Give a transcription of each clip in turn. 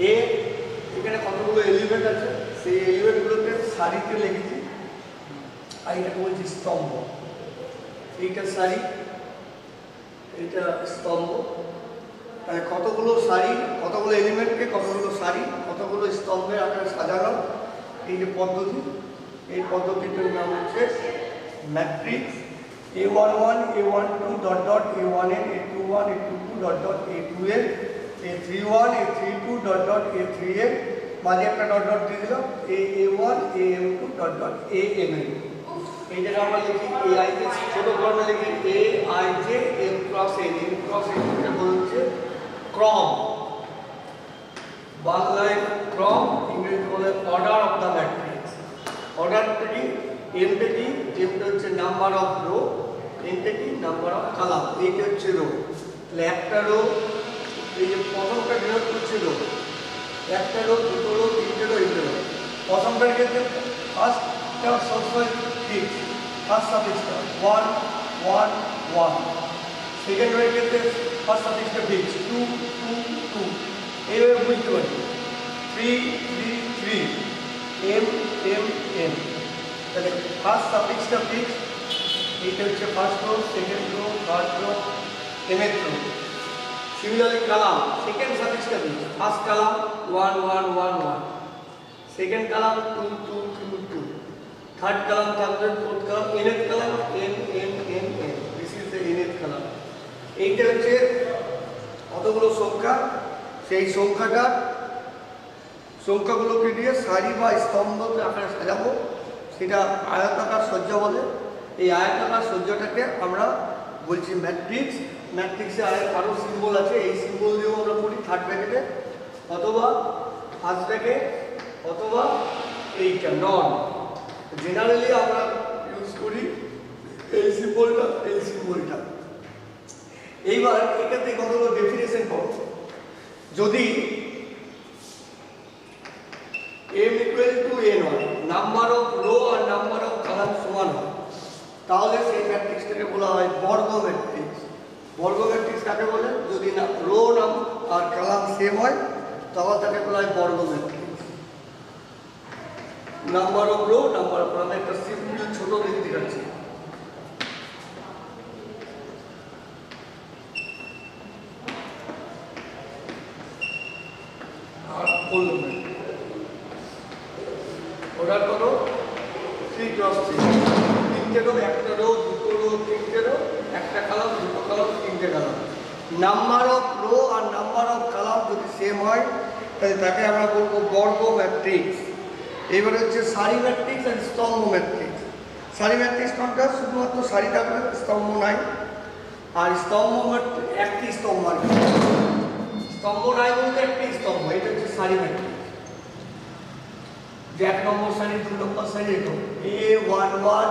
এ এখানে কতগুলো এলিমেন্ট আছে, সেই এলিমেন্টগুলোকে সারিতে লিখেছি। আর এটাকে বলছি স্তম্ভ। এইটা সারি, এইটা স্তম্ভ। তাহলে কতগুলো সারি, কতগুলো এলিমেন্টকে কতগুলো সারি, কতগুলো স্তম্ভের আকারে সাজানো, এই যে পদ্ধতি, এই পদ্ধতিটার নাম হচ্ছে matrix. A11 A12 dot dot A1n A21 A22 dot dot A2n A31 A32 dot dot A3n, মাঝে একটা ডট ডট দিয়ে দিলাম AM1 AM2 dot dot AMn। এই জায়গায় আমরা লিখি AI কে ছোট ফর্মে লিখি AIJ M cross N। M cross N এটা বলছে ক্রম, বাংলায় ক্রম, ইংরেজি বলে অর্ডার অফ দ্য ম্যাট্রিক্স। অর্ডারটা কি? এমটা কি? এমটা হচ্ছে নাম্বার অফ রো, এনটা কি? Number of column. এইটা হচ্ছে রো। তাহলে একটা রো, এই যে প্রথমটা ডিনোট করছে রো, একটা রো, দুটো রো, তিনটে রো, এইটা রো। প্রথমটার ক্ষেত্রে ফার্স্টটা সবসময় ফিক্স, ফার্স্ট সাফিক্সটা 1 1 1। সেকেন্ড রোয়ের ক্ষেত্রে ফার্স্ট সাফিক্সটা ফিক্স 2 2 2। এইভাবে বুঝতে পারি 3 3 3 M M M। তাহলে ফার্স্ট সাফিক্সটা ফিক্স, এইটা হচ্ছে first row, second row, third row, mth row. Similarly column, second সাফিক্সটা fix, first column 1 1 1 1, second column 2 2 2 2, third column থাকবে, fourth column, nth column n n n n। This is the nth column. এইটা হচ্ছে কতগুলো সংখ্যা, সেই সংখ্যাগুলোকে দিয়ে সারি বা স্তম্ভ আকারে সাজাবো, সেটা আয়তাকার সজ্জা বলে। এই আয়তাকার সজ্জাটাকে আমরা বলছি ম্যাট্রিক্স। ম্যাট্রিক্সে আরও সিম্বল আছে, এই সিম্বল দিয়েও আমরা করি থার্ড ব্র্যাকেটে অথবা ফার্স্ট ব্র্যাকেট অথবা এইটা নন। জেনারেলি আমরা ইউজ করি এই সিম্বলটা, এই সিম্বলটা। এইবার এটাতে কতগুলো ডেফিনেশন করব। যদি m equal to n হয়, নাম্বার অফ রো আর নাম্বার অফ কলাম সমান হয়, তাহলে সেই ম্যাট্রিক্সটাকে বলা হয় বর্গ ম্যাট্রিক্স। বর্গ ম্যাট্রিক্স কাকে বলে? যদি না রো নাম আর কলাম সেম হয় তাহলে তাকে বলা হয় বর্গ matrix. Number of row, number of column, একটা সিম্পল ছোট দিক দেখাচ্ছি। আর বললাম অর্ডার করো 3 ক্রস 3, তিনটে রো, একটা রো, দুটো রো, তিনটে রো, একটা কলাম, দুটো কলাম, তিনটে কলাম। নাম্বার অফ রো আর নাম্বার অফ কলাম যদি সেম হয় তাহলে তাকে আমরা বলবো বর্গ ম্যাট্রিক্স। এবারে হচ্ছে সারি ম্যাট্রিক্স আর স্তম্ভ ম্যাট্রিক্স। সারি ম্যাট্রিক্স কোনটা? শুধুমাত্র সারি থাকবে, স্তম্ভ নাই। আর স্তম্ভ ম্যাট্রিক্স একটি স্তম্ভ, আর স্তম্ভ নাই বলতে একটি স্তম্ভ, এটা হচ্ছে সারি ম্যাট্রিক্স। যে 1 নম্বর সারি, 2 নম্বর সারি, এরকম A11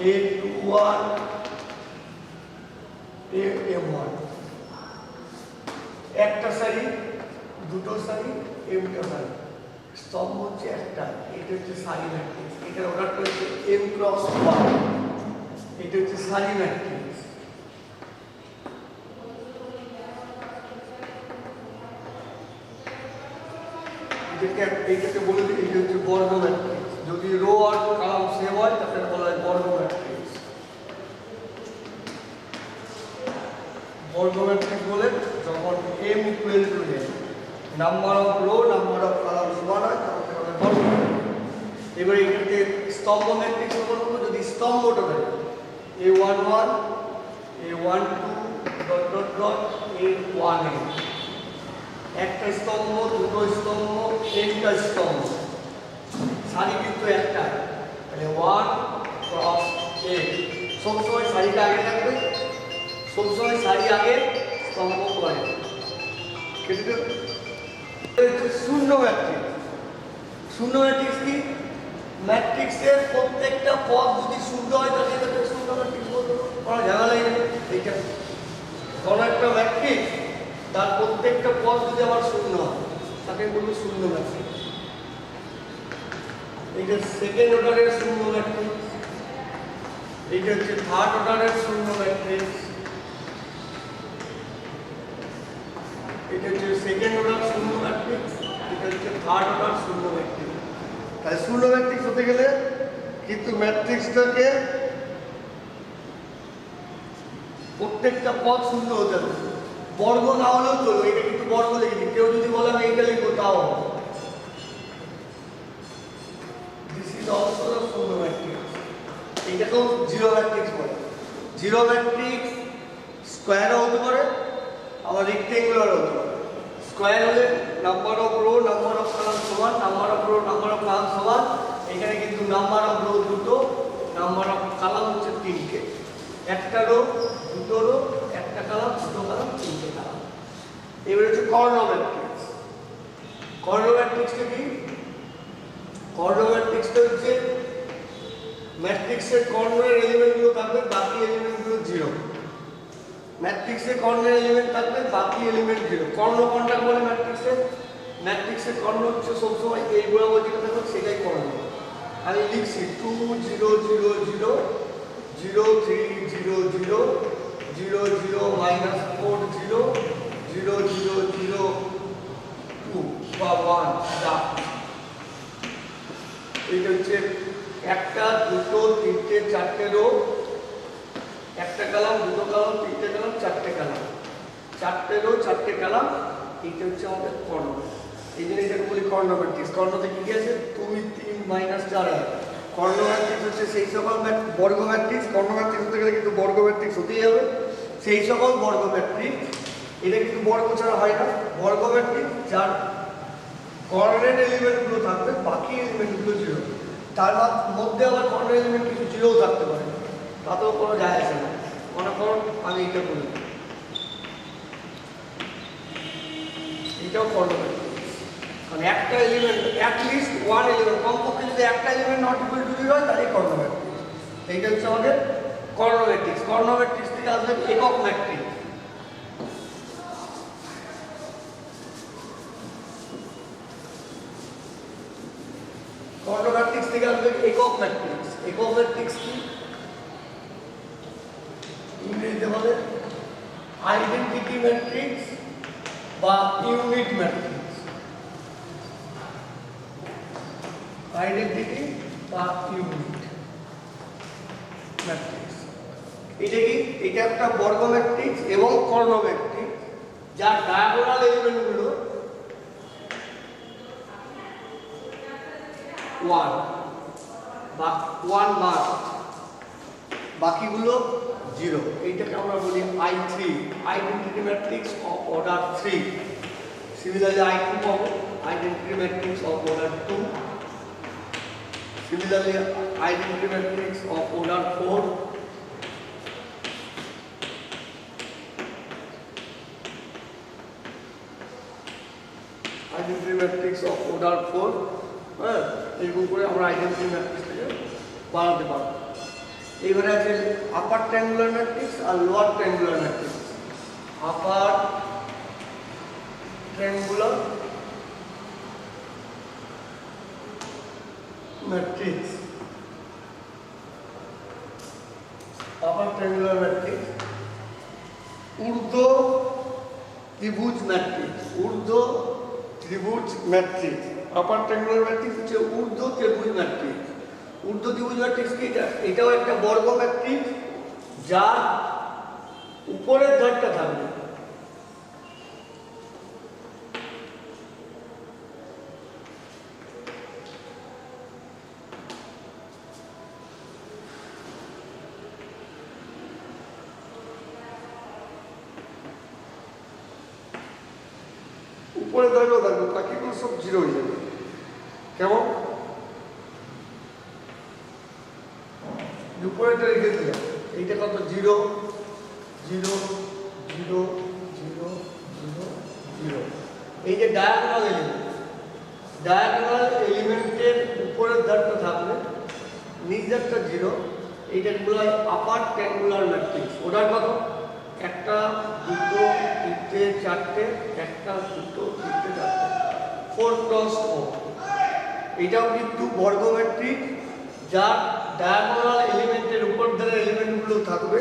A21 AM1, একটা সারি, দুটো সারি, এমটা সারি, স্তম্ভ হচ্ছে একটা। এটা হচ্ছে সারি ম্যাট্রিক্স। এটার অর্ডারটা হচ্ছে m ক্রস 1। এটা হচ্ছে সারি ম্যাট্রিক্স। এইটাকে বলে দিই, এটা হচ্ছে বর্গ ম্যাট্রিক্স। যদি রো আর কলাম সেম হয় তাকে বলা হয় বর্গ ম্যাট্রিক্স। বর্গ ম্যাট্রিক্স বলে যখন m equal to n, number of row number of column সমান হয় তখন বলা হয় বর্গ ম্যাট্রিক্স। এবারে এটাকে স্তম্ভ ম্যাট্রিক্স বলবো যদি স্তম্ভটা থাকে A11 A12 dot dot dot A1n, একটা স্তম্ভ, দুটো স্তম্ভ, তিনটা স্তম্ভ, সারি কিন্তু একটা, তাহলে 1 ক্রস 8। সবসময় সারিটা আগে থাকবে, সবসময় সারি আগে, স্তম্ভ পরে। কিন্তু শূন্য ম্যাট্রিক্স। শূন্য ম্যাট্রিক্স কি? ম্যাট্রিক্সের প্রত্যেকটা পদ যদি শূন্য হয় তাহলে এটাকে শূন্য ম্যাট্রিক্স বলতে কোনো ঝামেলাই নেই। এইটা কোনো একটা ম্যাট্রিক্স, তার প্রত্যেকটা পদ যদি আবার শূন্য হয় তাকে বলবো শূন্য ম্যাট্রিক্স। এইটা সেকেন্ড অর্ডারের শূন্য ম্যাট্রিক্স, এইটা হচ্ছে থার্ড অর্ডারের শূন্য ম্যাট্রিক্স, এটা হচ্ছে সেকেন্ড অর্ডার শূন্য ম্যাট্রিক্স, থার্ড অর্ডার শূন্য ম্যাট্রিক্স। তাই শূন্য ম্যাট্রিক্স হতে গেলে কিন্তু ম্যাট্রিক্সটাকে প্রত্যেকটা পদ শূন্য হতে হবে, বর্গ না হলেও চলো, এটা কিন্তু বর্গ লিখেছি, কেউ যদি বলে আমি এইটা লিখবো তাও। দিস ইজ অলসো দ্য শূন্য ম্যাট্রিক্স। এইটাকেও জিরো ম্যাট্রিক্স বলে। জিরো ম্যাট্রিক্স স্কোয়ারও হতে পারে, আবার রেক্টেঙ্গুলার হতে পারে। স্কোয়ার হলে number of row number of column সমান, number of row number of column সমান। এখানে কিন্তু নাম্বার অফ রো দুটো, নাম্বার অফ কলাম হচ্ছে তিনটে। একটা রো দুটো রো, একটা কলাম দুটো কলাম, তিনটে কলাম। এবার হচ্ছে কর্ণ ম্যাট্রিক্স। কর্ণ ম্যাট্রিক্সটা কি? কর্ণ ম্যাট্রিক্সটা হচ্ছে ম্যাট্রিক্সের কর্ণের এলিমেন্টগুলো থাকবে, বাকি এলিমেন্টগুলো জিরো। ম্যাট্রিক্সে কর্ণের এলিমেন্ট থাকবে, বাকি এলিমেন্ট জিরো। কর্ণ কোনটা বলে ম্যাট্রিক্সের? ম্যাট্রিক্সের কর্ণ হচ্ছে সবসময় এই বরাবর যেটা থাকবে সেটাই কর্ণ। আমি লিখছি 2 0 0 0 0 3 0 0 0 0 -4 0 0 0 0 2 বা 1 যা। এটা হচ্ছে একটা দুটো তিনটে চারটে রো, একটা কলাম দুটো কলাম তিনটে কলাম চারটে কলাম, চারটে রো চারটে কলাম। এটা হচ্ছে আমাদের কর্ণ। এই জন্য এটাকে বলি কর্ণ ম্যাট্রিক্স। কর্ণতে কি আছে? 2 3 -4। কর্ণ ম্যাট্রিক্স হচ্ছে সেই সকল বর্গ ম্যাট্রিক্স। কর্ণ ম্যাট্রিক্স হতে গেলে কিন্তু বর্গ ম্যাট্রিক্স হতেই হবে, সেই সকল বর্গ ম্যাট্রিক্স। এটা কিন্তু বর্গ ছাড়া হয় না। বর্গ ম্যাট্রিক্স যার কর্ণের এলিমেন্টগুলো থাকবে, বাকি এলিমেন্টগুলো জিরো। তার মধ্যে আবার কর্ণের এলিমেন্ট কিছু জিরোও থাকতে পারে, তাতেও কোনো যায় আসে না। মনে করুন আমি এটা বলি, এটাও কর্ণ ম্যাট্রিক্স। মানে একটা এলিমেন্ট, অ্যাটলিস্ট ওয়ান এলিমেন্ট, কমপক্ষে যদি একটা element not equal to zero হয় তাহলে কর্ণ ম্যাট্রিক্স। এইটা হচ্ছে আমাদের কর্ণ ম্যাট্রিক্স। কর্ণ ম্যাট্রিক্স থেকে আসবে একক ম্যাট্রিক্স। কর্ণ ম্যাট্রিক্স থেকে আসবে একক ম্যাট্রিক্স। একক ম্যাট্রিক্স কি? ইংরেজিতে বলে আইডেন্টিটি ম্যাট্রিক্স বা ইউনিট ম্যাট্রিক্স। আইডেন্টিটি বা ইউনিট ম্যাট্রিক্স। এটা কি? এটা একটা বর্গ ম্যাট্রিক্স এবং কর্ণ ম্যাট্রিক্স যার ডায়াগোনাল এলিমেন্টগুলো 1 বা 1 মাস্ট, বাকিগুলো জিরো। এইটাকে আমরা বলি I3, identity matrix of order 3। Similarly I2 পাবো, identity matrix of order 2। Similarly identity matrix of order 4। Identity matrix of order 4। হ্যাঁ, এরকম করে আমরা আইডেন্টিটি ম্যাট্রিক্সটাকে বানাতে পারবো। এইবারে আছে আপার ট্রায়াঙ্গুলার ম্যাট্রিক্স আর লোয়ার ট্রায়াঙ্গুলার ম্যাট্রিক্স। আপার ট্রায়াঙ্গুলার ম্যাট্রিক্স, আপার ট্রায়াঙ্গুলার ম্যাট্রিক্স, ঊর্ধ্ব ত্রিভুজ ম্যাট্রিক্স, ঊর্ধ্ব ত্রিভুজ ম্যাট্রিক্স। আপার ট্রায়াঙ্গুলার ম্যাট্রিক্স হচ্ছে ঊর্ধ্ব ত্রিভুজ ম্যাট্রিক্স। ঊর্ধ্ব ত্রিভুজ ম্যাট্রিক্স কি? এটাও একটা বর্গ ম্যাট্রিক্স যার উপরের ধারটা থাকবে উপরে দাঁড়িয়েও থাকবে, বাকিগুলো সব জিরো হয়ে যাবে। কেমন? উপরেটা রেখে দিলাম, এইটা কত? 0 0 0 0 0 0। এই যে ডায়াগোনাল এলিমেন্ট, ডায়াগোনাল এলিমেন্টের উপরের ধারটা থাকবে, নিচ ধারটা 0। এইটা বলা হয় আপার ট্রায়াঙ্গুলার ম্যাট্রিক্স। ওটার কত? একটা দুটো তিনটে চারটে, একটা দুটো তিনটে চারটে, 4 × 4। এটাও কিন্তু বর্গ ম্যাট্রিক্স যার ডায়াগোনাল এলিমেন্টের উপর ধারের এলিমেন্টগুলো থাকবে,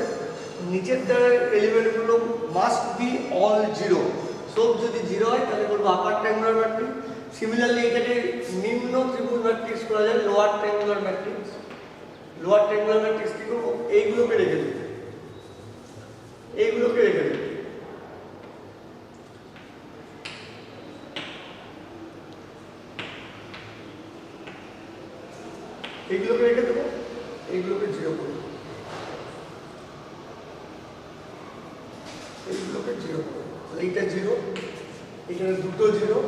নিচের ধারের এলিমেন্টগুলো মাস্ট বি অল জিরো। সব যদি জিরো হয় তাহলে বলবো আপার ট্রায়াঙ্গুলার ম্যাট্রিক্স। সিমিলারলি এটাকে নিম্ন ত্রিভুজ ম্যাট্রিক্স করা যায়, lower triangular matrix. Lower triangular matrix কি করবো, এইগুলোকে রেখে দেবো, এইগুলোকে রেখে দেবো। এইগুলোকে রেখে দেবো, এইগুলোকে জিরো করবো, এইগুলোকে জিরো করবো। এইটা জিরো, এখানে দুটো জিরো,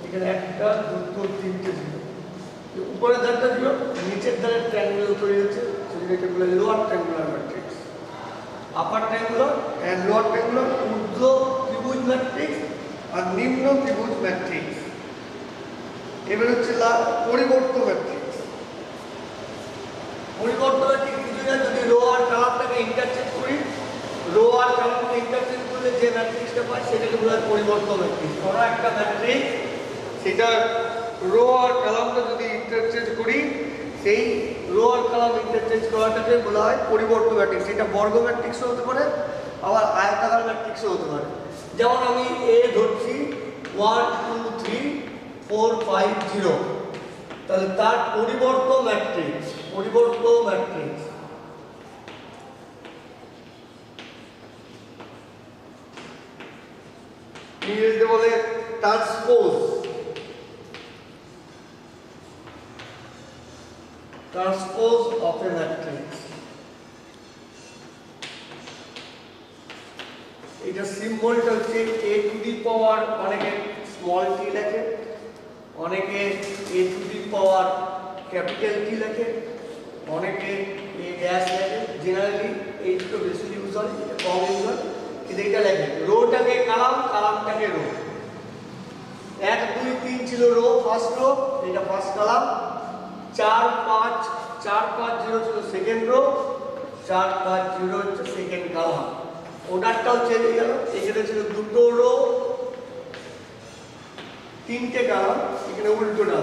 এখানে একটা দুটো তিনটে জিরো, উপরের ধারটা জিরো, নিচের ধারের ট্রায়াঙ্গুলার তৈরি হচ্ছে, সেটাকে বলে lower triangular matrix. Upper triangular and lower triangular, ঊর্ধ্ব ত্রিভুজ ম্যাট্রিক্স আর নিম্ন ত্রিভুজ ম্যাট্রিক্স। এবার হচ্ছে পরিবর্ত ম্যাট্রিক্স। পরিবর্ত ম্যাট্রিক্স কিছু না, যদি রো আর কলামটাকে ইন্টারচেঞ্জ করি, রো আর কলামকে ইন্টারচেঞ্জ করলে যে ম্যাট্রিক্সটা পাই সেটাকে বলা হয় পরিবর্ত ম্যাট্রিক্স। কোনো একটা ম্যাট্রিক্স, সেটা রো আর কলামটা যদি ইন্টারচেঞ্জ করি, সেই রো আর কলাম ইন্টারচেঞ্জ করাটাকে বলা হয় পরিবর্ত ম্যাট্রিক্স। সেটা বর্গ ম্যাট্রিক্সও হতে পারে, আবার আয়তাকার ম্যাট্রিক্সও হতে পারে। যেমন আমি এ ধরছি 1 2 3 4 5 0, তাহলে তার পরিবর্ত ম্যাট্রিক্স, পরিবর্ত ম্যাট্রিক্স ইংরেজিতে বলে transpose, transpose of A matrix. এটা সিম্বলটা হচ্ছে a টু দি পাওয়ার, অনেকে স্মল টি লেখে, অনেকে a to the power capital টি লেখে, অনেকে a ড্যাশ লেখে। জেনারেলি এই দুটো বেশি ইউজ হয়, কম ইউজ হয়, কিন্তু এটা লেখে। রোটাকে কালাম, কালামটাকে রো। 1 2 3 ছিল রো, ফার্স্ট রো, এটা ফার্স্ট কালাম। 4 5 4 5 0 ছিল সেকেন্ড রো, 4 5 0 হচ্ছে সেকেন্ড কালাম। অর্ডারটাও চেঞ্জ হয়ে গেল, এখানে ছিল দুটো রো তিনটে কালাম, এখানে উল্টোটা,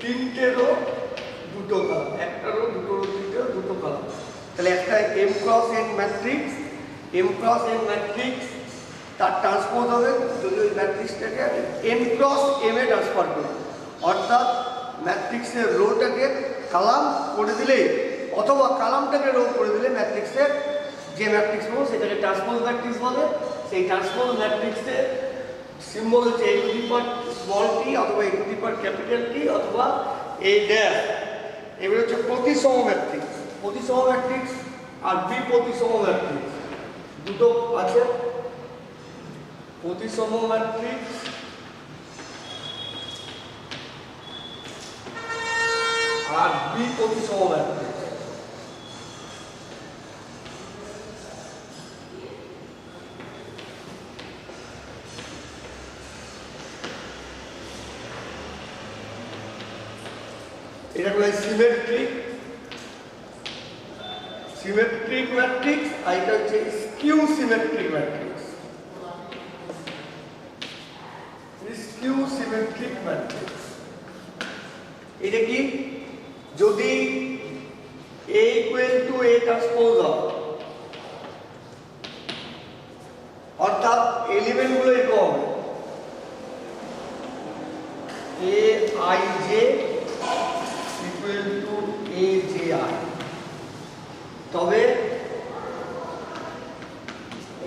তিনটে রো দুটো কালাম, একটা রো দুটো রো তিনটে রো দুটো কালাম। তাহলে একটা m cross n matrix, m cross n matrix তার ট্রান্সপোজ হবে যদি ওই ম্যাট্রিক্সটাকে n cross m a transfer করি, অর্থাৎ ম্যাট্রিক্সের রোটাকে কালাম করে দিলে অথবা কালামটাকে রো করে দিলে ম্যাট্রিক্সের যে ম্যাট্রিক্স পাবো সেটাকে ট্রান্সপোজ ম্যাট্রিক্স বলে। সেই ট্রান্সপোজ ম্যাট্রিক্সের সিম্বল হচ্ছে a to the power small T অথবা a to the power capital T অথবা a ড্যাশ। এবার হচ্ছে প্রতিসম ম্যাট্রিক্স, প্রতিসম ম্যাট্রিক্স আর বিপ্রতিসম ম্যাট্রিক্স দুটো আছে। প্রতিসম ম্যাট্রিক্স আর বিপ্রতিসম ম্যাট্রিক্স। এটা বলে সিমেট্রিক, সিমেট্রিক ম্যাট্রিক্স, আর এটা হচ্ছে skew symmetric matrix. Skew symmetric matrix এটা কি, যদি a equal to a transpose হয়, অর্থাৎ এলিমেন্ট গুলো এরকম a i j equal to a j i, তবে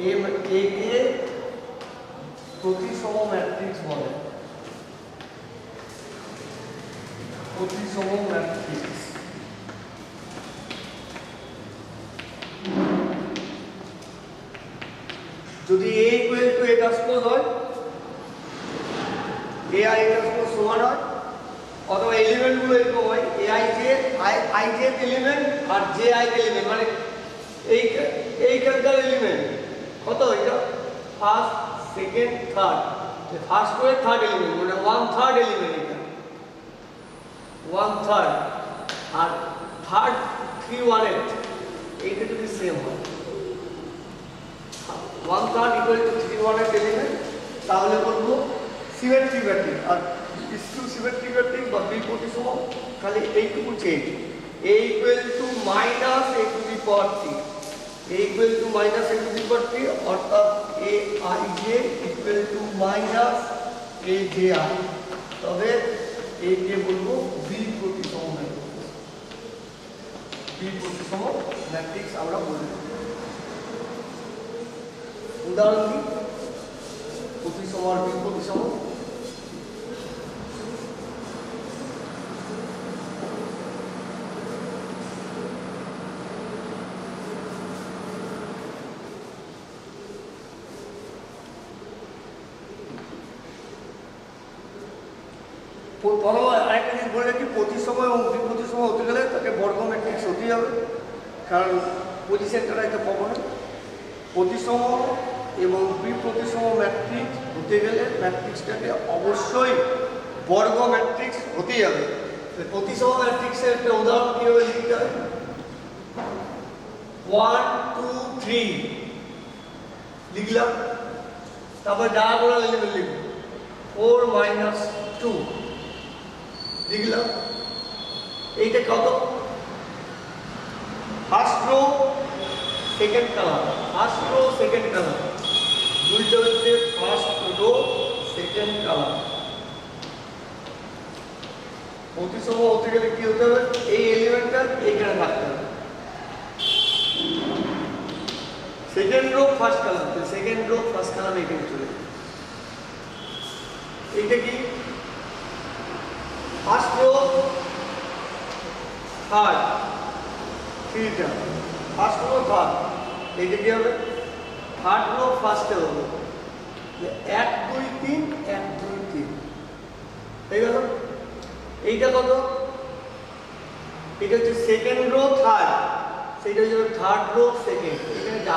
a কে প্রতিসম ম্যাট্রিক্স বলে, প্রতিসম ম্যাট্রিক্স। যদি a equal to a transpose হয়, a i ট্রান্সপোজ সমান হয়, অথবা এলিমেন্ট গুলো এরকম হয় a i j i j element আর j i এলিমেন্ট, মানে এইখানকার এলিমেন্ট কত, এটা ফার্স্ট সেকেন্ড থার্ড, ফার্স্ট করে থার্ড এলিমেন্ট মানে 1/3 এলিমেন্ট, এটা 1/3 আর থার্ড 3/1 এইটা যদি সেম হয় 1/3 ইকুয়াল টু 3/1 এলিমেন্ট, তাহলে বলবো সিমেট্রিক ম্যাট্রিক্স। আর স্কিউ সিমেট্রিক ম্যাট্রিক্স বা বিপ্রতিসম খালি এইটুকু change, a equal two minus a to the power 3, a equal to minus a to the power 3 অর্থাৎ a I j equal to minus a j I, তবে a কে বলবো b প্রতিসম matrix. b প্রতিসম matrix আমরা বলবো। উদাহরণ দিই, প্রতিসম আর b প্রতিসম। আরেকটা জিনিস বলে রাখি, প্রতিসম এবং বিপ্রতিসম হতে গেলে তাকে বর্গ ম্যাট্রিক্স হতেই হবে, কারণ পজিশনটা এটা পাবো না। প্রতিসম এবং বিপ্রতিসম ম্যাট্রিক্স হতে গেলে ম্যাট্রিক্সটাকে অবশ্যই বর্গ ম্যাট্রিক্স হতেই হবে। প্রতিসম ম্যাট্রিক্সের একটা উদাহরণ কীভাবে লিখতে হয়, 1 2 3 লিখলাম, তারপর ডায়াগোনাল এলিমেন্ট লিখব 4 - 2 লিখলাম। এইটা কত? ফার্স্ট রো সেকেন্ড কালাম, ফার্স্ট রো সেকেন্ড কালাম, দুইটা হচ্ছে ফার্স্ট রো সেকেন্ড কালাম। প্রতিসম হতে গেলে কি হতে হবে, এই এলিমেন্টটা এইখানে থাকতে হবে। Second row first column, second row first column এখানে চলে যাবে। এইটা কি ফার্স্ট রো থার্ড, থ্রিটা ফার্স্ট রো থার্ড, এইটা কি হবে থার্ড রো ফার্স্টে হবে 1 2 3 1 2 3 হয়ে গেল। এইটা কত? এটা হচ্ছে সেকেন্ড রো থার্ড, সেটা হচ্ছে থার্ড রো সেকেন্ড। এখানে যা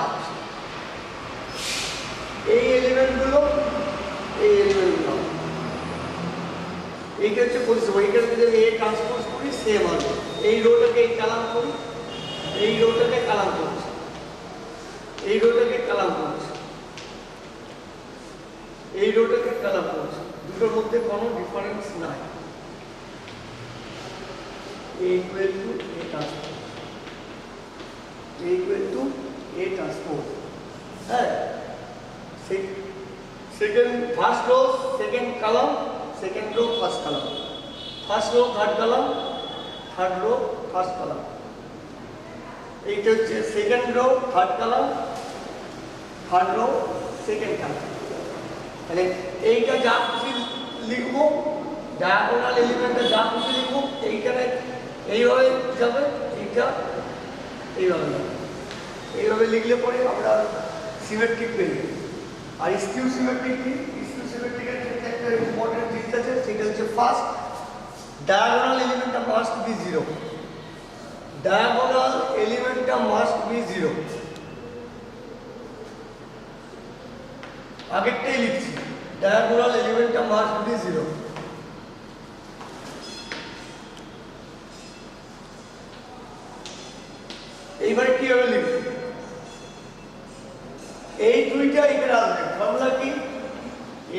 এই এলিমেন্টগুলো, এই এলিমেন্টগুলো, এইটা হচ্ছে পজিশন। এইখানে যদি এ ট্রান্সপোজ করি সেম হবে। এই রোটাকে এই কালাম করি, এই রোটাকে কালাম করছি, এই রোটাকে কালাম করছি, এই রোটাকে কালাম করছি, দুটোর মধ্যে কোনো ডিফারেন্স নাই। A equal to A transpose, A equal to A transpose, হ্যাঁ। সেকেন্ড ফার্স্ট রো সেকেন্ড কালাম, সেকেন্ড রো ফার্স্ট কালাম, ফার্স্ট রো থার্ড কালাম, থার্ড রো ফার্স্ট কালাম। এইটা হচ্ছে সেকেন্ড রো থার্ড কালাম, থার্ড রো সেকেন্ড কালাম। তাহলে এইটা যা খুশি লিখবো, ডায়াগোনাল এলিমেন্টটা যা খুশি লিখবো, এইখানে এইভাবে যাবে, এইটা এইভাবে যাবে। এইভাবে লিখলে পরে আমরা সিমেট্রিক পেয়ে যাই। আর স্কিউ সিমেট্রিক কি? স্কিউ সিমেট্রিকের ক্ষেত্রে একটা ইম্পর্টেন্ট জিনিস আছে, সেটা হচ্ছে ফার্স্ট ডায়াগোনাল এলিমেন্টটা মাস্ট বি 0, ডায়াগোনাল এলিমেন্টটা মাস্ট বি 0। আগেরটাই লিখছি, ডায়াগোনাল এলিমেন্টটা মাস্ট বি 0। এইবারে কিভাবে লিখছি, এই দুইটা এখানে আসবে। ফর্মুলা কি?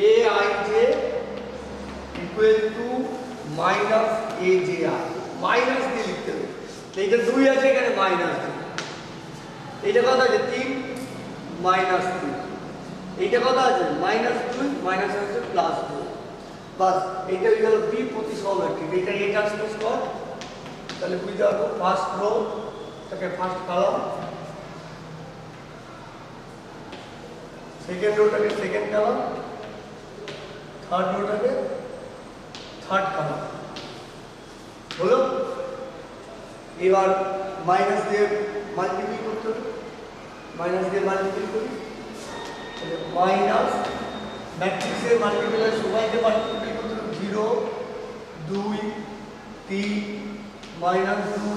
A I J equal to minus A J I, minus দিয়ে লিখতে হবে। এইটা 2 আছে, এখানে মাইনাস 2। এইটা কত আছে? 3 মাইনাস 3। এইটা কত আছে? মাইনাস 2 মাইনাস আছে প্লাস 2। বাস, এইটা হয়ে গেল বি প্রতিসম ম্যাট্রিক্স। এইটা এ ট্রান্সপোজ কর, তাহলে বুঝতে পারবো ফার্স্ট রো তাকে ফার্স্ট কালাম, সেকেন্ড রোটাকে সেকেন্ড কালাম, থার্ড রোটাকে থার্ড কালাম হলো। এবার মাইনাস দিয়ে মাল্টিপ্লাই করতে হবে, মাইনাস দিয়ে মাল্টিপ্লাই করি, মাইনাস ম্যাট্রিক্সের মাল্টিপ্লাই সবাইকে মাল্টিপ্লাই করতে হবে। 0 2 3 মাইনাস 2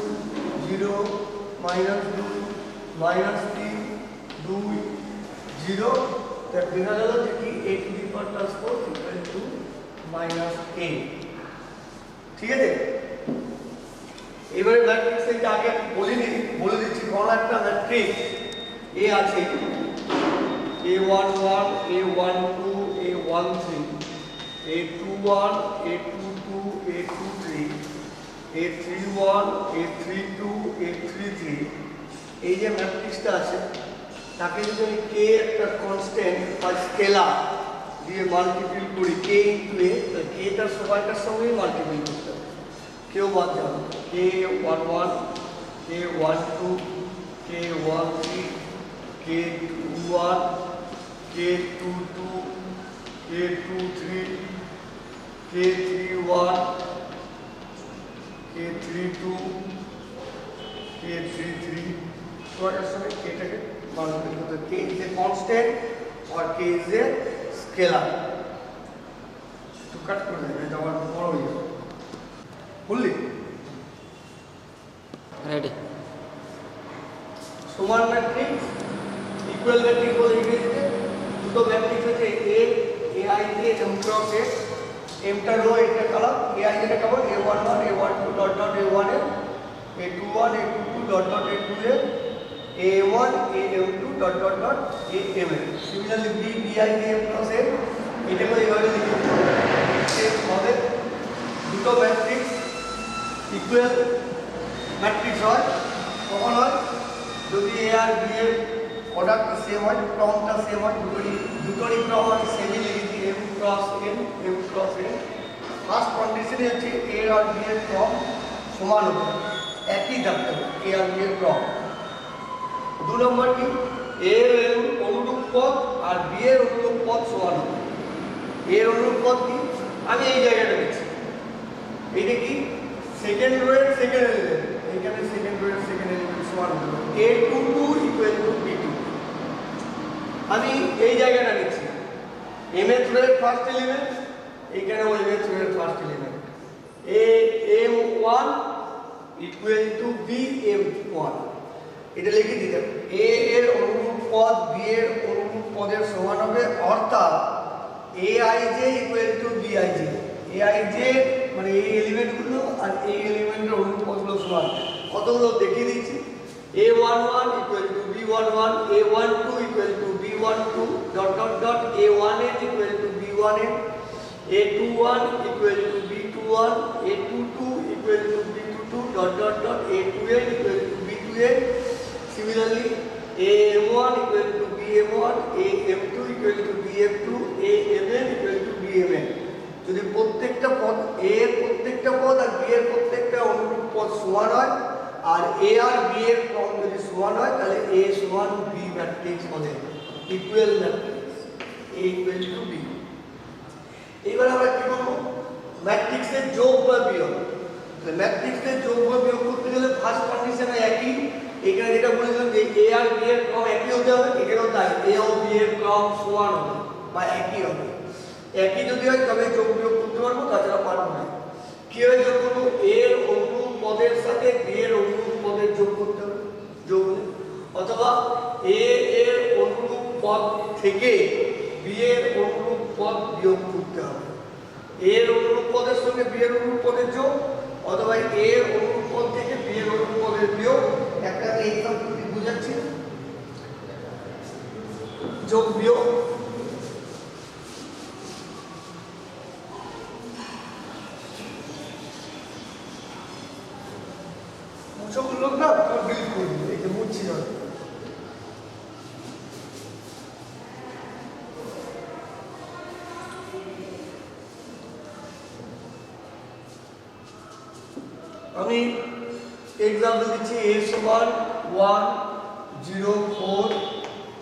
0 মাইনাস 2 মাইনাস 3 2 0। তার দেখা গেল যে কি a to the power transpose equal two minus a। ঠিক আছে, এবারে ম্যাট্রিক্স এইটা আগে বলে দিচ্ছি। কোন একটা ম্যাট্রিক্স এ আছে, a11 a12 a13 a21 a22 a23 a31 a32 a33 এই যে ম্যাট্রিক্সটা আছে তাকে যদি আমি কে একটা কনস্ট্যান্ট বা স্কেলার দিয়ে মাল্টিপ্ল করি কে ইন্টু এ, তাহলে কেটার সবাইটার সঙ্গেই মাল্টিপ্ল করতে হবে, কেউ বাদ যাবে। কে 1 1, কে 1 2, কে 1 3, কে 2 1, কে 2 2, কে 2 3, কে 3 1, কে 3 2, কে 3 3, সবাইটার সঙ্গে কেটাকে মাল্টিপ্ল করতে হবে। কে ইজ এ কনস্ট্যান্ট আর কে ইজ এ স্কেলার। তো কাট করে দেবে, এটা আমার বড় হয়ে যাবে। বললি রেডি। সমান ম্যাট্রিক্স, ইকুয়াল ম্যাট্রিক্স বলে ইংরেজিতে। দুটো ম্যাট্রিক্স আছে এ আই দিয়ে এম ক্রস এ, এমটা রো এটা কলাম, এ আই যেটা কেমন a11 a12 dot dot a1 A, a21 a22 dot dot a2 A, a1 am2 dot dot dot am A. Similarly B I দিয়ে M cross A, এটাকে এইভাবে লিখে হবে। দুটো ম্যাট্রিক্স ইকুয়াল ম্যাট্রিক্স হয় কখন হয়, যদি এ আর বি এর অর্ডারটা সেম হয়, ক্রমটা সেম হয়, দুটোরই ক্রম আমি সেমই লিখেছি M cross N, M cross N. First কন্ডিশনে হচ্ছে এ আর বি এর ক্রম সমান হতে হবে, একই থাকতে হবে এ আর বি এর ক্রম। দু নম্বর কি এ এর অনুরূপ পদ আর বি এর অনুরূপ পদ সমান হবে। এর অনুরূপ পদ কি আমি এই জায়গাটা দিচ্ছি, এইটা কি সেকেন্ড রো এর সেকেন্ড এলিমেন্ট, এখানে সেকেন্ড রো এর সেকেন্ড এলিমেন্ট সমান হবে a22 ইকুয়াল টু b2। আমি এই জায়গাটা নিচ্ছি mth রো এর ফার্স্ট এলিমেন্ট, এখানে ওই mth রো এর first element am1 equal to bm1, এটা লিখে দিতে হবে। a এর অনুরূপ পদ b এর অনুরূপ পদের সমান হবে, অর্থাৎ aij equal to bij। aij মানে এই এলিমেন্টগুলো আর এই এলিমেন্টের অনুরূপ পদগুলো সমান, কতগুলো দেখিয়ে দিচ্ছি। a11 equal to b11, a12 equal to b12 dot dot dot, a1n equal to b1n, a21 equal to b21, a22 equal to b22 dot dot dot, a2n equal to b2n। Similarly am1 equal to bm1, am2 equal to bm2, amn equal to bmn। যদি প্রত্যেকটা পদ a এর প্রত্যেকটা পদ আর b এর প্রত্যেকটা অনুরূপ পদ সমান হয় আর a আর b এর ক্রম যদি সমান হয়, তাহলে a সমান b ম্যাট্রিক্স বলে, equal matrix a equal to b। এবার আমরা কি করব, ম্যাট্রিক্সের যোগ বা বিয়োগ। তাহলে ম্যাট্রিক্সের যোগ বা বিয়োগ করতে গেলে ফার্স্ট কন্ডিশনে একই, এখানে যেটা বলেছিলাম যে a আর b এর ক্রম একই হতে হবে, এখানেও তাই a ও b এর ক্রম সমান হবে বা একই হবে। একই যদি হয় তবে যোগ বিয়োগ করতে পারবো, তাছাড়া পারবো না। কিভাবে যোগ করবো, এর অনুরূপ পদের সাথে বি এর অনুরূপ পদের যোগ করতে হবে, যোগ, অথবা এ এর অনুরূপ পদ থেকে বি এর অনুরূপ পদ বিয়োগ করতে হবে। এর অনুরূপ পদের সঙ্গে বি এর অনুরূপ পদের যোগ, অথবা এর অনুরূপ পদ থেকে বি এর অনুরূপ পদের বিয়োগ। একটা আমি এক্সাম্পল দিয়ে বুঝাচ্ছি, যোগ বিয়োগ। লোক না বিল করি এই যে মুচ্ছি না, আমি এক্সাম্পল দিচ্ছি a সমান 1 0 4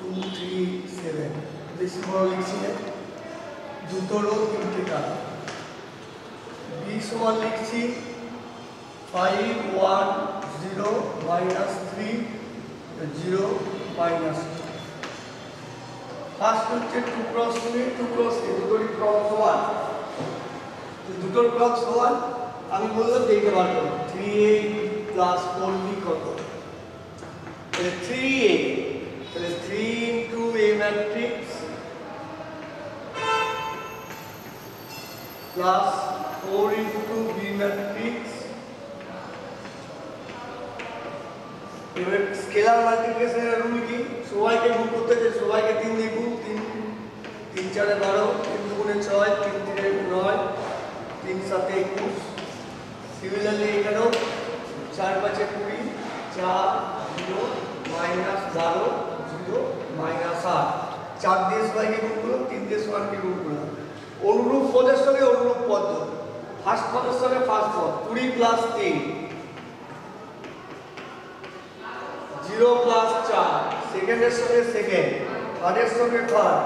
2 3 7, বেশি বড় লিখছি না, দুটো রো তিনটে কাজ। b সমান লিখছি 5 1 0 minus 3 0 minus 2। ফার্স্ট হচ্ছে 2 ক্রস 2 ক্রস দুটোরই ক্রম সমান, দুটোর ক্রম সমান। আমি বললাম দেখতে পারবো 3a প্লাস 4b কত, তাহলে 3a, তাহলে 3 into a matrix plus 4 into b matrix. এবার স্কেলার মাল্টিপ্লিকেশনের রুল কি, সবাইকে গুণ করতে চাই, সবাইকে 3 দিয়ে গুণ, 3 3 4 12, 3 2 6, 3 3 9, 3 7 21। সিমিলারলি এখানেও 4 5 20, 4 0 9 12 0 -8 4 দিয়ে সবাইকে গুণ করলাম 3 দিয়ে সবাইকে গুণ করলাম অনুরূপ পদের সঙ্গে অনুরূপ পদ ফার্স্ট পদের সঙ্গে ফার্স্ট পদ 20 + 3 0 + 4 সেকেন্ডের সঙ্গে সেকেন্ড থার্ডের সঙ্গে থার্ড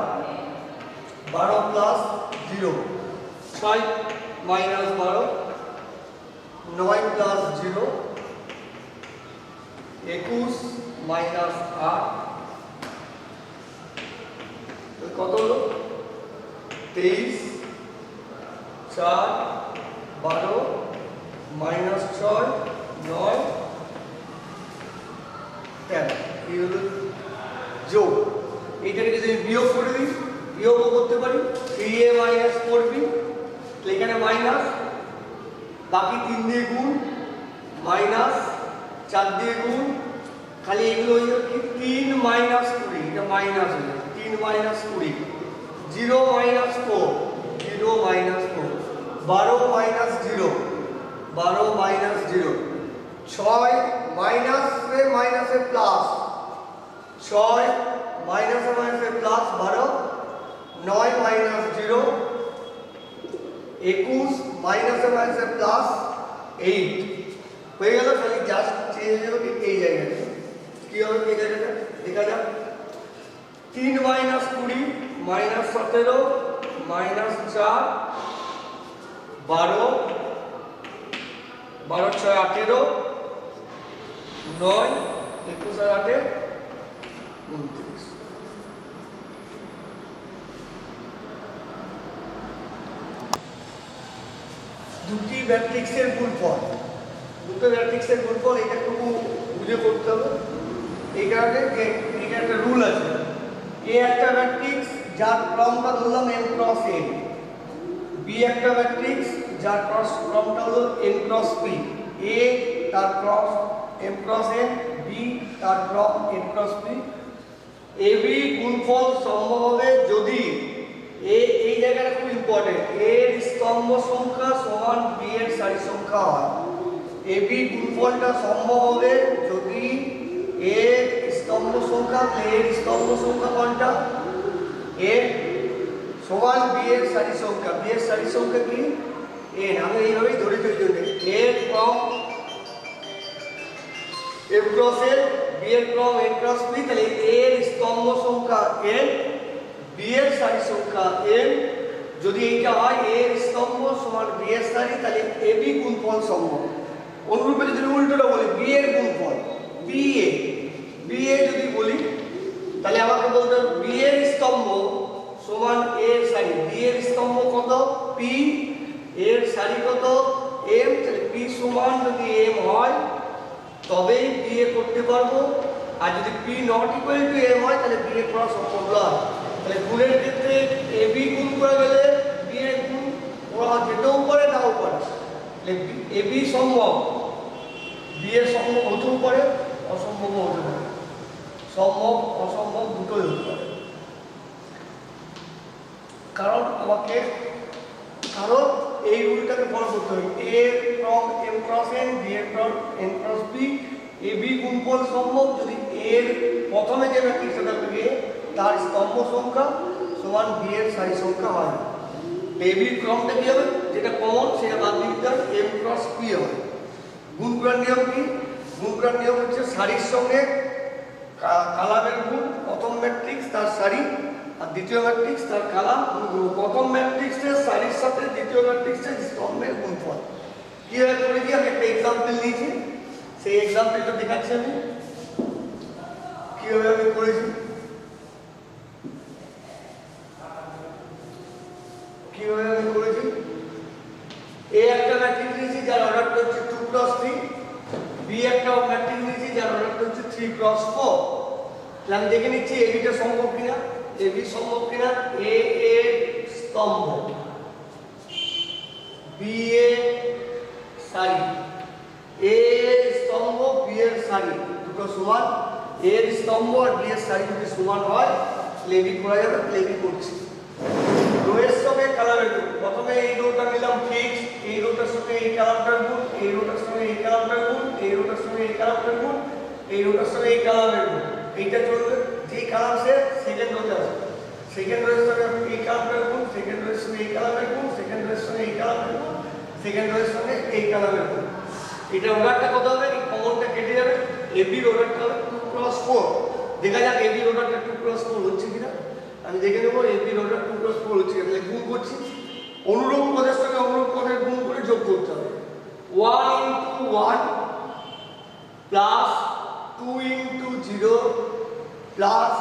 12 + 0 6 - 12 9 + 0 21 - 8 কত হলো 23 4 12 -6 9 13 এই হলো যোগ এইটাকে যদি বিয়োগ করে দিই বিয়োগও করতে পারি 3a - 4b এখানে মাইনাস বাকি 3 দিয়ে গুণ মাইনাস 4 দিয়ে গুণ খালি এগুলো হয়ে কি 3 - 20 এটা মাইনাস হয়ে যাবে 3 - 20 0 - 4 0 - 4 12 - 0 12 - 0 6 মাইনাসে মাইনাসে প্লাস 6 মাইনাসে মাইনাসে প্লাস 12 9 - 0 21 মাইনাসে মাইনাসে প্লাস 8 হয়ে গেল খালি জাস্ট চেঞ্জ হয়ে যাবে এই জায়গাটা কি হবে এই জায়গাটা দেখা যাক 3 - 20 -17 -4 -4 12 12 6 18 9 21 আর 8 29 দুটি ম্যাট্রিক্সের গুণফল দুটো ম্যাট্রিক্সের গুণফল এটা একটু বুঝে করতে হবে এই কারণে এখানে একটা রুল আছে এ একটা ম্যাট্রিক্স যার ক্রমটা ধরলাম m × n বি একটা ম্যাট্রিক্স যার ক্রমটা হলো n × p এ তার ক্রম m × n বি তার ক্রম n × p ab গুণফল সম্ভব হবে যদি এই জায়গাটা খুব ইম্পর্টেন্ট এর স্তম্ভ সংখ্যা সমান বি এর সারি সংখ্যা হয় ab গুণফলটা সম্ভব হবে যদি এর স্তম্ভ সংখ্যা এর স্তম্ভ সংখ্যা কোনটা এর সমান বি এর সারি সংখ্যা বি এর সারি সংখ্যা কি n আমি এইভাবেই ধরে তৈরি করি এর ক্রম m × n বি এর ক্রম n × p তাহলে এর স্তম্ভ সংখ্যা n বি এর সারি সংখ্যা n যদি এইটা হয় এর স্তম্ভ সমান বি এর সারি তাহলে ab গুণফল সম্ভব অনুরূপে যদি উল্টোটা বলি বি এর গুণফল বি এ যদি বলি তাহলে আমাকে বলতে হবে বি এর স্তম্ভ সমান a এর সারি বি এর স্তম্ভ কত p এর সারি কত m তাহলে p সমান যদি m হয় তবেই বি এ করতে পারবো আর যদি p not equal to m হয় তাহলে বি এ করা সম্ভব নয় তাহলে গুণের ক্ষেত্রে ab গুণ করা গেলে বি এ গুণ করা যেতেও পারে নাও পারে তাহলে ab সম্ভব বি এর সম্ভব হতেও পারে অসম্ভব হতে পারে সম্ভব অসম্ভব দুটোই হতে পারে কারণ এই রুলটাকে ফলো করতে হবে a ক্রম m × n b এর ক্রম n × p ab গুণফল সম্ভব যদি এর প্রথমে যে ম্যাট্রিক্সটা থাকবে তার স্তম্ভ সংখ্যা সমান b এর সারি সংখ্যা হয় ab ক্রমটা কি হবে যেটা কমন সেটা বাদ দিয়ে দিতে হবে m × p হবে গুণ করার নিয়ম কি গুণ করার নিয়ম হচ্ছে সারির সঙ্গে কালামের গুণ প্রথম ম্যাট্রিক্স তার সারি আর দ্বিতীয় ম্যাট্রিক্স তার কালাম প্রথম ম্যাট্রিক্সের সারির সাথে দ্বিতীয় ম্যাট্রিক্সের স্তম্ভের গুণফল কিভাবে করেছি আমি একটা এক্সাম্পল নিয়েছি সেই এক্সাম্পলটা দেখাচ্ছি আমি কিভাবে আমি করেছি এ একটা ম্যাট্রিক্স নিয়েছি যার অর্ডারটা হচ্ছে 2 × 3 বি একটা ম্যাট্রিক্স নিয়েছি যার অর্ডারটা হচ্ছে 3 × 4 তাহলে আমি দেখে নিচ্ছি এবিটা সম্ভব কিনা এবি সম্ভব কিনা এ এর স্তম্ভ বি এর সারি এ এর স্তম্ভ বি এর সারি দুটো সমান এর স্তম্ভ আর বি এর সারি যদি সমান হয় তাহলে এবি করা যাবে তাহলে এবি করছি রোয়ের সঙ্গে কালারের গুণ প্রথমে এই রোটা নিলাম ফিক্স এই রোটার সঙ্গে এই কালারটার গুণ এই রোটার সঙ্গে এই কালারটার গুণ এই রোটার সঙ্গে এই কালারটার গুণ এই রোটার সঙ্গে এই কালারের গুণ এইটা চলবে, যেই কালাম সে সেকেন্ড রোতে আসবে, সেকেন্ড রোয়ের সঙ্গে এই কালামের গুণ, সেকেন্ড রোয়ের সঙ্গে এই কালামের গুণ, সেকেন্ড রোয়ের সঙ্গে এই কালামের গুণ, সেকেন্ড রোয়ের সঙ্গে এই কালামের গুণ। এটা অর্ডারটা কত হবে? এই কমনটা কেটে যাবে, এবির অর্ডারটা হবে 2 × 4। দেখা যাক এবির অর্ডারটা 2 × 4 হচ্ছে কিনা। আমি দেখে নেবো এবির অর্ডার 2 × 4 হচ্ছে কিনা। তাহলে গুণ করছি, অনুরূপ পদের সঙ্গে অনুরূপ পদের গুণ করে যোগ করতে হবে। 1 × 1 plus 2 × 0 plus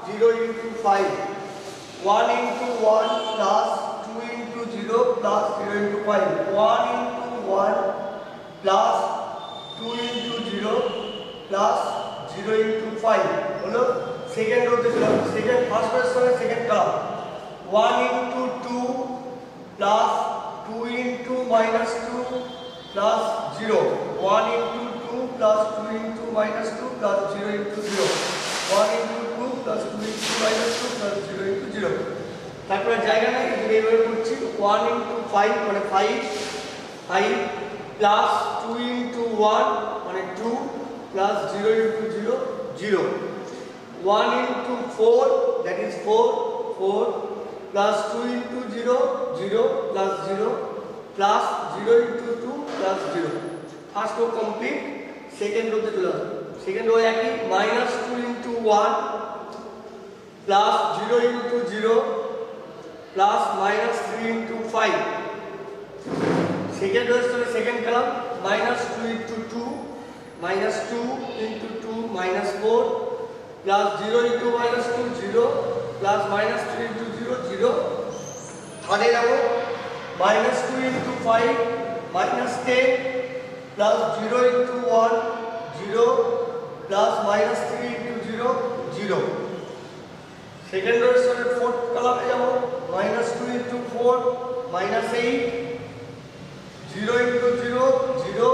0 × 5, 1 × 1 plus 2 × 0 plus 0 × 5, 1 × 1 plus 2 × 0 plus 0 × 5 হলো সেকেন্ড রোতে চলে আসবে। সেকেন্ড ফার্স্ট রোয়ের সঙ্গে সেকেন্ড কালাম 1 × 2 plus 2 × -2 plus 0, 1 × 2 plus 2 × -2 plus 0 × 0, 1 × 2 plus 2 × -2 plus 0 × 0। তারপরে জায়গা নাই, এইভাবে করছি 1 × 5 মানে 5 প্লাস 2 × 1 মানে 2 plus 0 × 0 0, 1 × 4 that is 4 plus 2 × 0 0 plus 0 plus 0 × 2 plus 0। First row complete, second রোতে চলে আসবে। সেকেন্ড রো একই, -2 × 1 প্লাস 0 × 0 প্লাস -3 × 5। সেকেন্ড রোয়ের সঙ্গে সেকেন্ড কালাম -2 × 2 -2 × 2 -4 প্লাস 0 × -2 0 প্লাস -3 × 0 0। থার্ডে যাবো -2 × 5 -10 প্লাস 0 × 1 0 প্লাস -3 × 0 0। সেকেন্ড রোয়ের সঙ্গে ফোর্থ কালামে যাবো -2 × 4 -8 0 × 0 0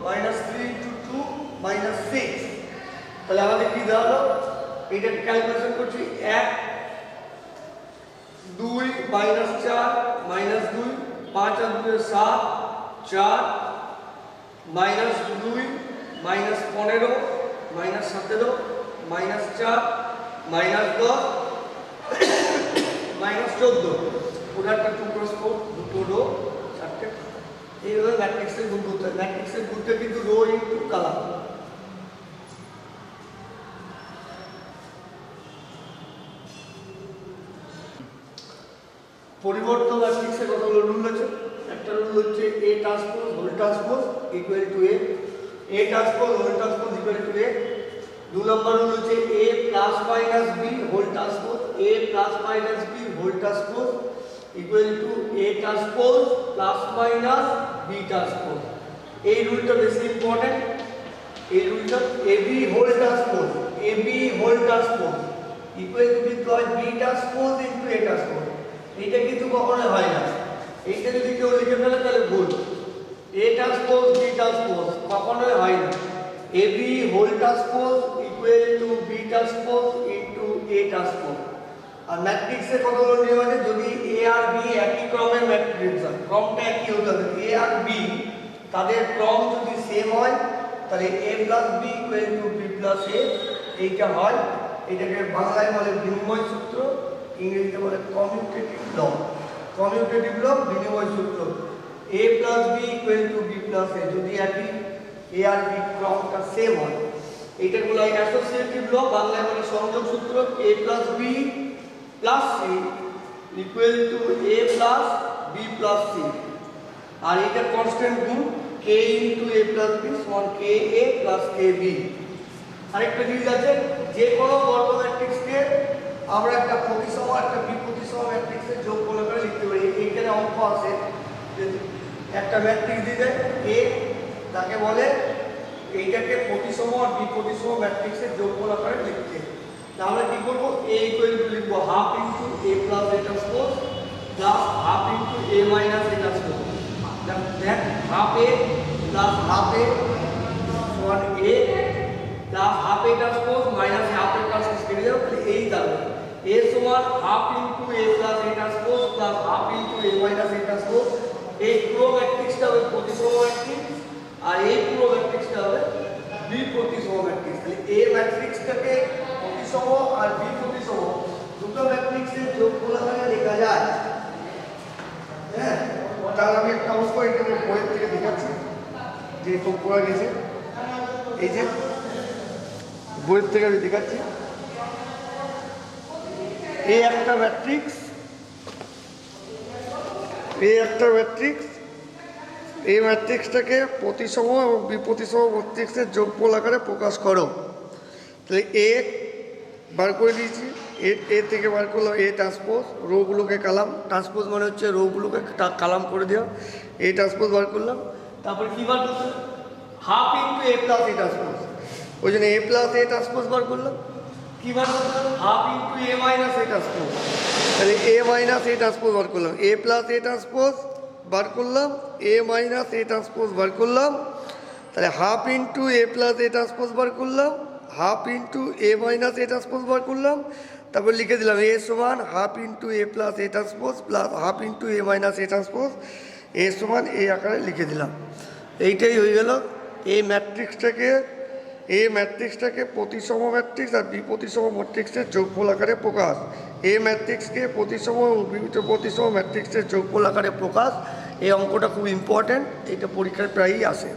-3 × 2 -6। তাহলে আমাদের কি দেওয়া হলো? এটা ক্যালকুলেশন করছি 1 2 -4 -2 5 আর 2 7 4 -2 -15 -17 -4 -10 -14। ওটারটা 2 × 4 দুটো রো চারটে। এইভাবে ম্যাট্রিক্সের গুণ করতে হয়। ম্যাট্রিক্সের গুণটা কিন্তু রো ইনটু কালাম। পরিবর্তন ম্যাট্রিক্সে কতগুলো রুল আছে? একটা রুল হচ্ছে A transpose whole transpose equal to A transpose whole transpose equal to A। 2 নম্বর রুল হচ্ছে A plus minus B whole transpose, A plus minus B whole transpose equal to A transpose plus minus B transpose. এই রুলটা বেশি important. এই রুলটা AB whole transpose equal to B transpose into A transpose. এটা কিন্তু কখনোই হয় না। এইটা যদি কেউ লিখে ফেলে তাহলে ভুল। A ট্রান্সপোজ B ট্রান্সপোজ কখনোই হয় না। AB whole transpose equal to B transpose into A transpose. আর ম্যাট্রিক্সে কতগুলো নিয়ম আছে? যদি A আর B একই ক্রমের ম্যাট্রিক্স হয়, ক্রমটা একই হতে হবে। A আর B তাদের ক্রম যদি সেম হয় তাহলে A plus B equal to B plus A এইটা হয়। এটাকে বাংলায় বলে বিনিময় সূত্র, ইংরেজিতে বলে কমিউটেটিভ ল। বিনিময় সূত্র A plus B equal to B plus A যদি একই A আর B ক্রমটা সেম হয়। এইটা বলা হয় অ্যাসোসিয়েটিভ ল, বাংলায় বলে সংযোগ সূত্র। A plus B plus C equal to A plus B plus C। আর এটা কনস্ট্যান্ট গুণ K into A plus B সমান KA প্লাস KB। আরেকটা জিনিস আছে, যে কোনো বর্গ ম্যাট্রিক্সকে আমরা একটা প্রতিসম একটা বিপ্রতিসম ম্যাট্রিক্সের যোগফল করে লিখতে পারি। এইখানে অঙ্ক আছে যে একটা ম্যাট্রিক্স দিয়ে দেয় A, তাকে বলে এইটাকে প্রতিসম আর বিপ্রতিসম ম্যাট্রিক্সের যোগফল আকারে লিখতে। তাহলে কি করব? A ইকুয়াল টু লিখব half into A plus A transpose plus half into A minus A transpose. দেখ half A plus half A সমান A plus half A transpose minus half A transpose কেটে যাবে, তাহলে এই দাঁড়াবে A সমান half into A plus A transpose plus half into A minus A transpose. এই পুরো ম্যাট্রিক্সটা হবে প্রতিসম ম্যাট্রিক্স আর এই পুরো ম্যাট্রিক্সটা হবে বিপ্রতিসম ম্যাট্রিক্স। তাহলে A ম্যাট্রিক্সটাকে বইয়ের থেকে দেখাচ্ছি যে খুব পড়া গেছে। এই যে বইয়ের থেকে আমি দেখাচ্ছি, এই একটা ম্যাট্রিক্স, এই একটা ম্যাট্রিক্স, এই ম্যাট্রিক্সটাকে প্রতিসম এবং বিপ্রতিসম ম্যাট্রিক্সের যোগফল আকারে প্রকাশ করো। তাহলে এ বার করে দিয়েছি, এ থেকে বার করলাম এ ট্রান্সপোজ, রোগুলোকে কালাম, ট্রান্সপোজ মানে হচ্ছে রোগুলোকে কালাম করে দেওয়া, এ ট্রান্সপোজ বার করলাম। তারপরে কী বার করতে half into A plus A transpose, ওই জন্য এ প্লাস এ ট্রান্সপোজ বার করলাম। কী বার করলাম half into A minus A transpose, তাহলে এ মাইনাস এ ট্রান্সপোজ বার করলাম, এ প্লাস এ ট্রান্সপোজ বার করলাম, এ মাইনাস এ ট্রান্সপোজ বার করলাম। তাহলে half into A plus A transpose বার করলাম, half into A minus A transpose বার করলাম। তারপর লিখে দিলাম এ সমান half into A plus A transpose plus half into A minus A transpose, A সমান এই আকারে লিখে দিলাম। এইটাই হয়ে গেল এই ম্যাট্রিক্সটাকে প্রতিসম ম্যাট্রিক্স আর বিপ্রতিসম ম্যাট্রিক্সের যোগফল আকারে প্রকাশ। এই ম্যাট্রিক্সকে প্রতিসম এবং বিপ্রতিসম ম্যাট্রিক্সের যোগফল আকারে প্রকাশ। এই অঙ্কটা খুব ইম্পর্ট্যান্ট, এটা পরীক্ষায় প্রায়ই আসে।